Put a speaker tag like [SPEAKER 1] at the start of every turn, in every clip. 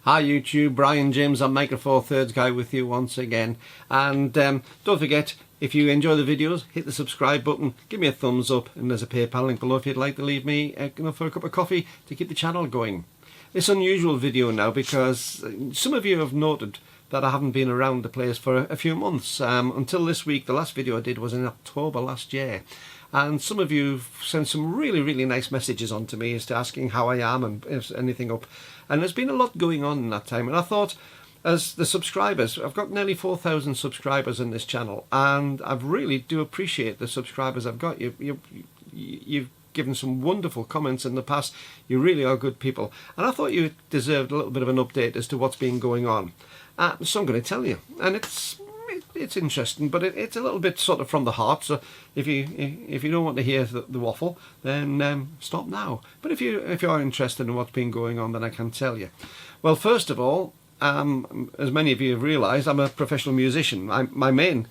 [SPEAKER 1] Hi YouTube, Brian James, I'm Micro Four Thirds guy with you once again. And don't forget, if you enjoy the videos, hit the subscribe button, give me a thumbs up, and there's a PayPal link below if you'd like to leave me for a cup of coffee to keep the channel going. It's an unusual video now because some of you have noted that I haven't been around the place for a few months. Until this week, the last video I did was in October last year. And some of you sent some really nice messages on to me as to asking how I am and if anything up. And there's been a lot going on in that time. And I thought, as the subscribers, I've got nearly 4,000 subscribers in this channel. And I really do appreciate the subscribers I've got. You've given some wonderful comments in the past. You really are good people. And I thought you deserved a little bit of an update as to what's been going on. So I'm going to tell you. And it's interesting, but it's a little bit sort of from the heart. So if you don't want to hear the waffle, then stop now. But if you are interested in what's been going on, then I can tell you. Well, first of all, as many of you have realised, I'm a professional musician. My main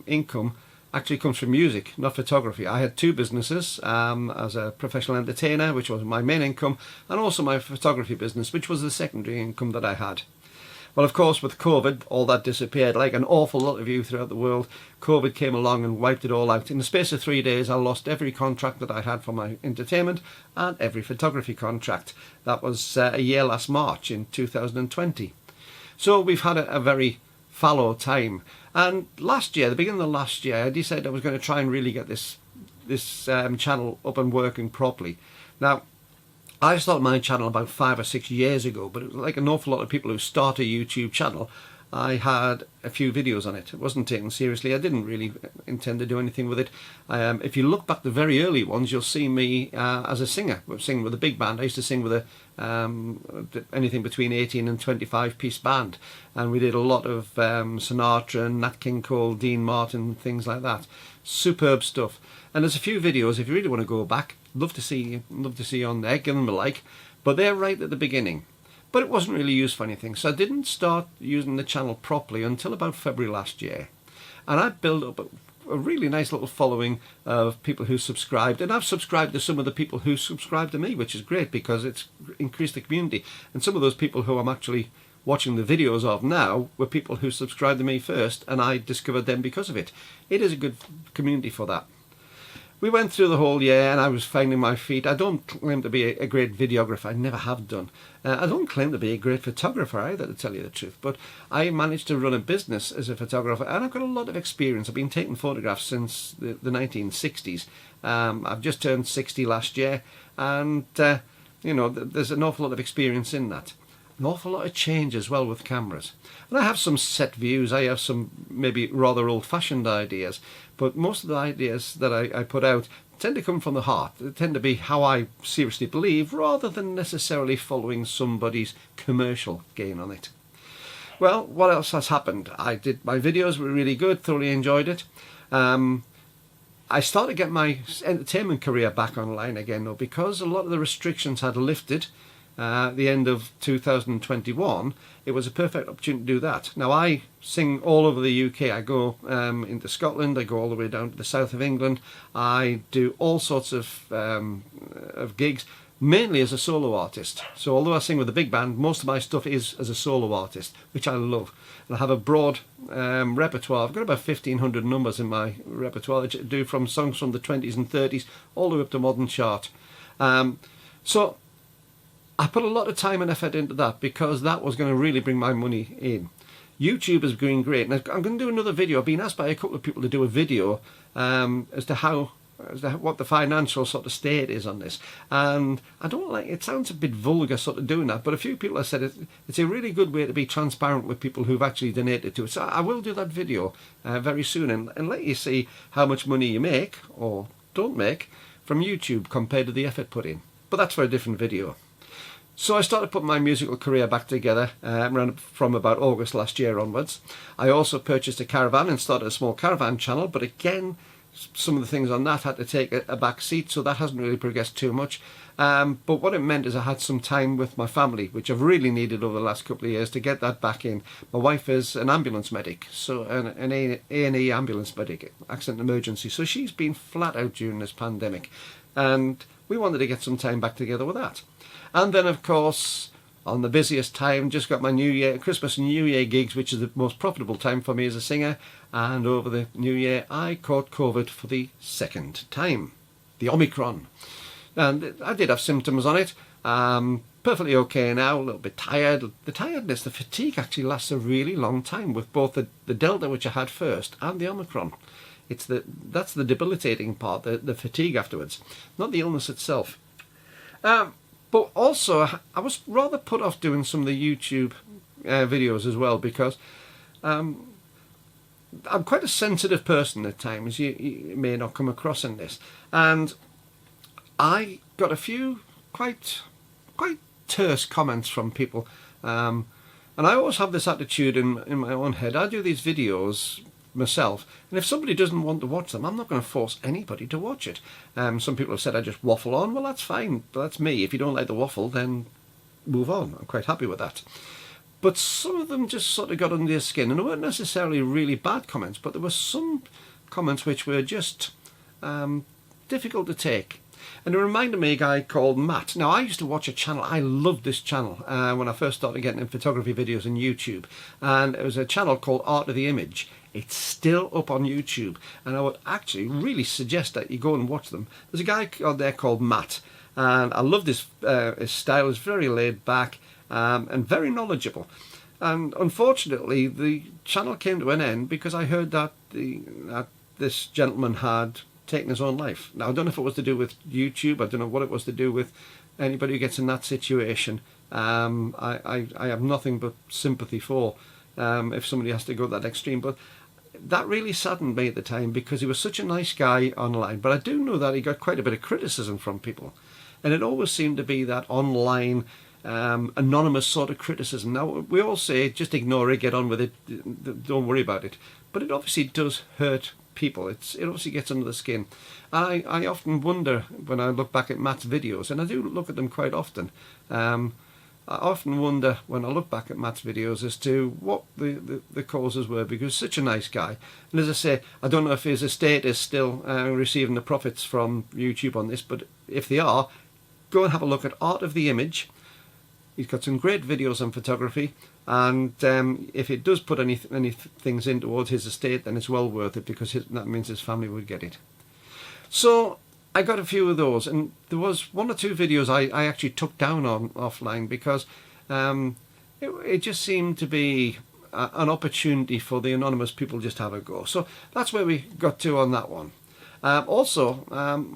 [SPEAKER 1] income actually comes from music, not photography. I had two businesses, as a professional entertainer, which was my main income, and also my photography business, which was the secondary income that I had. Well, of course, with COVID, all that disappeared. Like an awful lot of you throughout the world, COVID came along and wiped it all out. In the space of 3 days, I lost every contract that I had for my entertainment and every photography contract. That was a year last March in 2020. So we've had a very fallow time. And last year, the beginning of last year, I decided I was going to try and really get this channel up and working properly. Now, I started my channel about 5 or 6 years ago, but it was like an awful lot of people who start a YouTube channel. I had a few videos on it. It wasn't taken seriously. I didn't really intend to do anything with it. If you look back the very early ones, you'll see me as a singer, singing with a big band. I used to sing with anything between 18 and 25 piece band, and we did a lot of Sinatra and Nat King Cole, Dean Martin, things like that. Superb stuff. And there's a few videos, if you really want to go back, love to see on there, give them a like. But they're right at the beginning. But it wasn't really used for anything, so I didn't start using the channel properly until about February last year. And I built up a really nice little following of people who subscribed, and I've subscribed to some of the people who subscribed to me, which is great because it's increased the community. And some of those people who I'm actually watching the videos of now were people who subscribed to me first, and I discovered them because of it. It is a good community for that. We went through the whole year and I was finding my feet. I don't claim to be a great videographer. I never have done. I don't claim to be a great photographer either, to tell you the truth. But I managed to run a business as a photographer, and I've got a lot of experience. I've been taking photographs since the 1960s. I've just turned 60 last year, and you know, there's an awful lot of experience in that. An awful lot of change as well with cameras. And I have some set views, I have some maybe rather old-fashioned ideas, but most of the ideas that I put out tend to come from the heart. They tend to be how I seriously believe, rather than necessarily following somebody's commercial gain on it. Well, what else has happened? I did my videos, were really good, thoroughly enjoyed it. I started to get my entertainment career back online again, though, because a lot of the restrictions had lifted. At the end of 2021, it was a perfect opportunity to do that. Now, I sing all over the UK. I go into Scotland, I go all the way down to the south of England. I do all sorts of gigs, mainly as a solo artist. So although I sing with a big band, most of my stuff is as a solo artist, which I love. And I have a broad repertoire. I've got about 1,500 numbers in my repertoire that I do from songs from the 20s and 30s all the way up to modern chart. So I put a lot of time and effort into that because that was going to really bring my money in. YouTube is going great. And I'm going to do another video. I've been asked by a couple of people to do a video as to what the financial sort of state is on this. And I don't like it. Sounds a bit vulgar sort of doing that, but a few people have said it's a really good way to be transparent with people who've actually donated to it. So I will do that video very soon and let you see how much money you make or don't make from YouTube compared to the effort put in. But that's for a different video. So I started putting my musical career back together from about August last year onwards. I also purchased a caravan and started a small caravan channel, but again, some of the things on that had to take a back seat, so that hasn't really progressed too much. But what it meant is I had some time with my family, which I've really needed over the last couple of years to get that back in. My wife is an ambulance medic, so an A&E ambulance medic, accident and emergency, so she's been flat out during this pandemic. And we wanted to get some time back together with that. And then, of course, on the busiest time. Just got my Christmas and New Year gigs, which is the most profitable time for me as a singer. And over the New Year, I caught COVID for the second time, the Omicron. And I did have symptoms on it. Perfectly okay now, a little bit tired. The tiredness, the fatigue actually lasts a really long time with both the Delta, which I had first, and the Omicron. That's the debilitating part, the fatigue afterwards, not the illness itself. But also, I was rather put off doing some of the YouTube videos as well, because I'm quite a sensitive person at times. You may not come across in this. And I got a few quite terse comments from people. And I always have this attitude in my own head. I do these videos myself, and if somebody doesn't want to watch them, I'm not going to force anybody to watch it. Some people have said I just waffle on. Well, that's fine, that's me. If you don't like the waffle, then move on. I'm quite happy with that. But some of them just sort of got under your skin, and they weren't necessarily really bad comments, but there were some comments which were just difficult to take. And it reminded me of a guy called Matt. Now, I used to watch a channel. I loved this channel when I first started getting in photography videos on YouTube. And it was a channel called Art of the Image. It's still up on YouTube. And I would actually really suggest that you go and watch them. There's a guy out there called Matt. And I love this. His style is very laid back and very knowledgeable. And unfortunately, the channel came to an end because I heard that this gentleman had taken his own life. Now, I don't know if it was to do with YouTube. I don't know what it was to do with anybody who gets in that situation. I have nothing but sympathy for if somebody has to go that extreme. But that really saddened me at the time because he was such a nice guy online. But I do know that he got quite a bit of criticism from people. And it always seemed to be that online anonymous sort of criticism. Now, we all say, just ignore it, get on with it, don't worry about it. But it obviously does hurt people. It obviously gets under the skin. And I often wonder when I look back at Matt's videos, and I do look at them quite often, I often wonder when I look back at Matt's videos as to what the causes were, because he's such a nice guy. And as I say, I don't know if his estate is still receiving the profits from YouTube on this, but if they are, go and have a look at Art of the Image. He's got some great videos on photography, and if it does put any things in towards his estate, then it's well worth it, because that means his family would get it. So I got a few of those, and there was one or two videos I actually took down on offline because it just seemed to be an opportunity for the anonymous people just to have a go. So that's where we got to on that one. Also,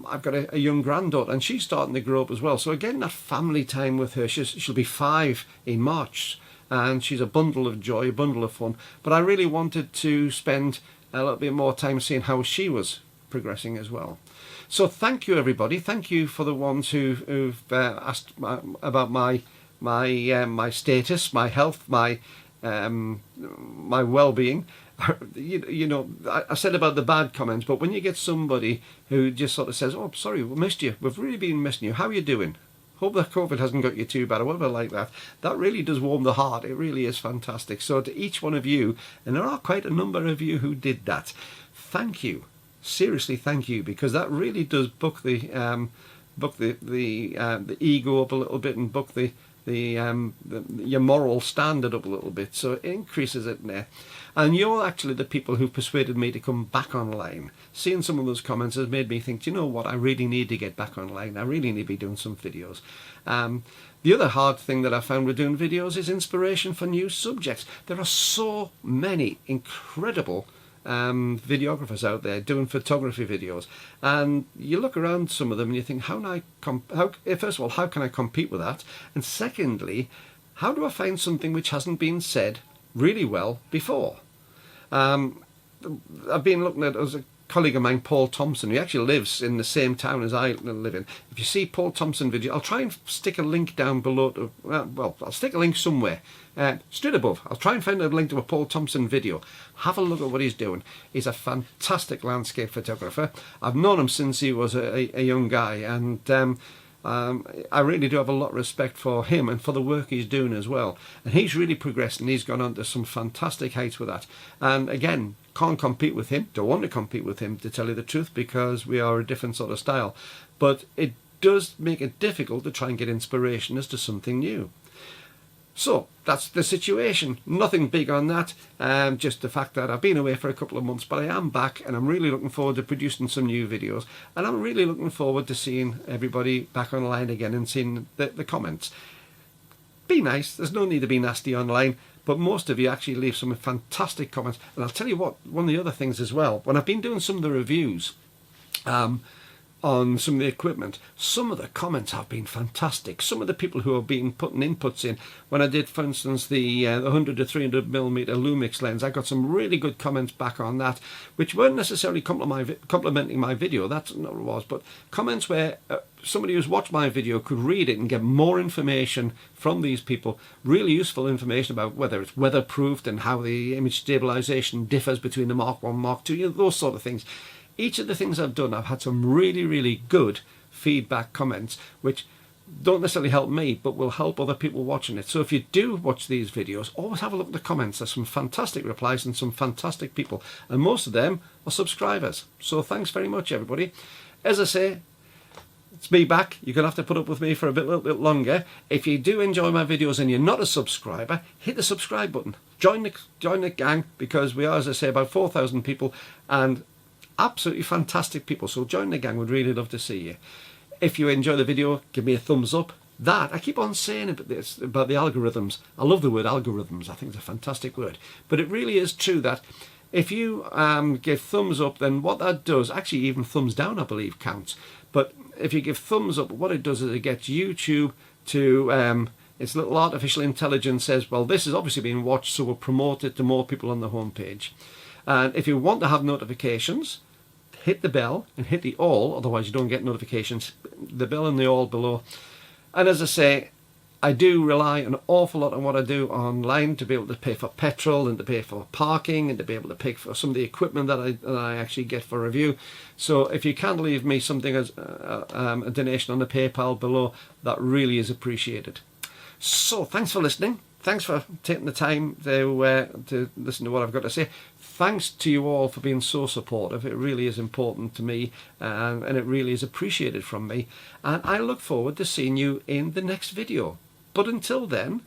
[SPEAKER 1] I've got a young granddaughter, and she's starting to grow up as well. So again, that family time with her. She'll be 5 in March, and she's a bundle of joy, a bundle of fun. But I really wanted to spend a little bit more time seeing how she was progressing as well. So thank you, everybody. Thank you for the ones who've asked about my status, my health, my well-being. You know, I said about the bad comments, but when you get somebody who just sort of says, "Oh, sorry, we missed you. We've really been missing you. How are you doing? Hope that COVID hasn't got you too bad," or whatever like that. That really does warm the heart. It really is fantastic. So to each one of you, and there are quite a number of you who did that, thank you. Seriously, thank you, because that really does buck the ego up a little bit, and buck your moral standard up a little bit. So it increases it there. And you're actually the people who persuaded me to come back online. Seeing some of those comments has made me think, you know what, I really need to get back online. I really need to be doing some videos. The other hard thing that I found with doing videos is inspiration for new subjects. There are so many incredible videographers out there doing photography videos, and you look around some of them and you think, first of all, how can I compete with that? And secondly, how do I find something which hasn't been said really well before? I've been looking at, as a colleague of mine, Paul Thompson, who actually lives in the same town as I live in. If you see Paul Thompson video, I'll try and stick a link down below I'll stick a link somewhere straight above. I'll try and find a link to a Paul Thompson video. Have a look at what he's doing. He's a fantastic landscape photographer. I've known him since he was a young guy, and I really do have a lot of respect for him and for the work he's doing as well. And he's really progressed, and he's gone on to some fantastic heights with that. And again, can't compete with him, don't want to compete with him, to tell you the truth, because we are a different sort of style. But it does make it difficult to try and get inspiration as to something new. So that's the situation. Nothing big on that. Just the fact that I've been away for a couple of months, but I am back, and I'm really looking forward to producing some new videos. And I'm really looking forward to seeing everybody back online again and seeing the comments. Be nice. There's no need to be nasty online, but most of you actually leave some fantastic comments. And I'll tell you what, one of the other things as well, when I've been doing some of the reviews on some of the equipment, some of the comments have been fantastic. Some of the people who have been putting inputs in, when I did, for instance, the 100 to 300mm Lumix lens, I got some really good comments back on that, which weren't necessarily complimenting my video, that's not what it was, but comments where somebody who's watched my video could read it and get more information from these people, really useful information about whether it's weatherproofed and how the image stabilization differs between the Mark 1 Mark 2, those sort of things. Each of the things I've done, I've had some really, really good feedback comments, which don't necessarily help me, but will help other people watching it. So if you do watch these videos, always have a look at the comments. There's some fantastic replies and some fantastic people, and most of them are subscribers. So thanks very much, everybody. As I say, it's me back. You're going to have to put up with me for a little bit longer. If you do enjoy my videos and you're not a subscriber, hit the subscribe button. Join the gang, because we are, as I say, about 4,000 people, and absolutely fantastic people. So join the gang. We'd really love to see you. If you enjoy the video, give me a thumbs up. That, I keep on saying about this, about the algorithms. I love the word algorithms. I think it's a fantastic word. But it really is true that if you give thumbs up, then what that does, actually even thumbs down I believe counts. But if you give thumbs up, what it does is it gets YouTube to, its little artificial intelligence says, well, this is obviously being watched, so we'll promote it to more people on the homepage. And if you want to have notifications, hit the bell and hit the all, otherwise you don't get notifications. The bell and the all below. And as I say, I do rely an awful lot on what I do online to be able to pay for petrol and to pay for parking and to be able to pay for some of the equipment that I actually get for review. So if you can leave me something as a donation on the PayPal below, that really is appreciated. So thanks for listening. Thanks for taking the time to listen to what I've got to say. Thanks to you all for being so supportive. It really is important to me, and it really is appreciated from me. And I look forward to seeing you in the next video. But until then,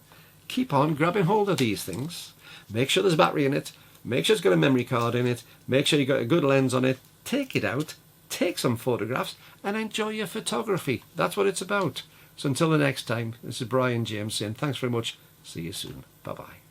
[SPEAKER 1] keep on grabbing hold of these things. Make sure there's a battery in it. Make sure it's got a memory card in it. Make sure you've got a good lens on it. Take it out, take some photographs, and enjoy your photography. That's what it's about. So until the next time, this is Brian James saying thanks very much. See you soon. Bye-bye.